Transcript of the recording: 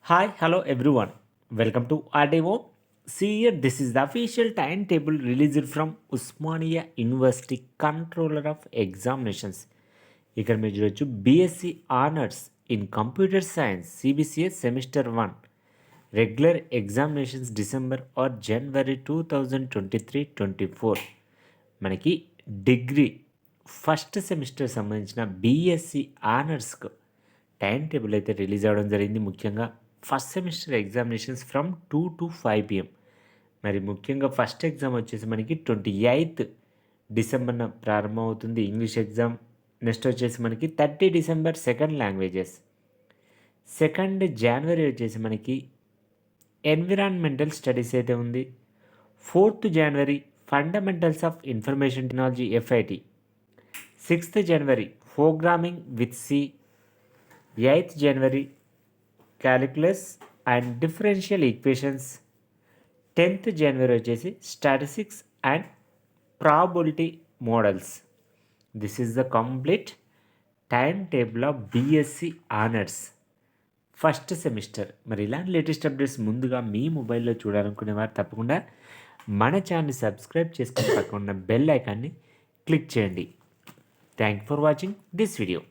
Hi, hello everyone. Welcome to RDO. See here, this is the official timetable released from Usmania University Controller of Examinations. ఇక్కడ మీరు చూడొచ్చు BSc honours in computer science CBCS semester 1 regular examinations December or January 2023-24 మనకి degree first semester సంబంధించిన BSc ఆనర్స్కు time table అయితే release అవ్వడం జరిగింది. ముఖ్యంగా first semester examinations from 2 to 5 PM. మరి ముఖ్యంగా ఫస్ట్ ఎగ్జామ్ వచ్చేసి మనకి 28th డిసెంబర్న ప్రారంభమవుతుంది ఇంగ్లీష్ ఎగ్జామ్. నెక్స్ట్ వచ్చేసి మనకి 30 డిసెంబర్ సెకండ్ లాంగ్వేజెస్. 2 జనవరి వచ్చేసి మనకి ఎన్విరాన్మెంటల్ స్టడీస్ అయితే ఉంది. 4th January fundamentals of information technology FIT. 6th January programming with C. 8th January calculus and differential equations. 10th January వచ్చేసి statistics and probability models. This is the complete time table of BSc honours first semester. మరి ఇలాంటి latest updates ముందుగా మీ మొబైల్లో చూడాలనుకునేవారు తప్పకుండా మన ఛానల్ని subscribe చేసుకుని పక్కన ఉన్న బెల్ ఐకాన్ని క్లిక్ చేయండి. Thank you for watching this video.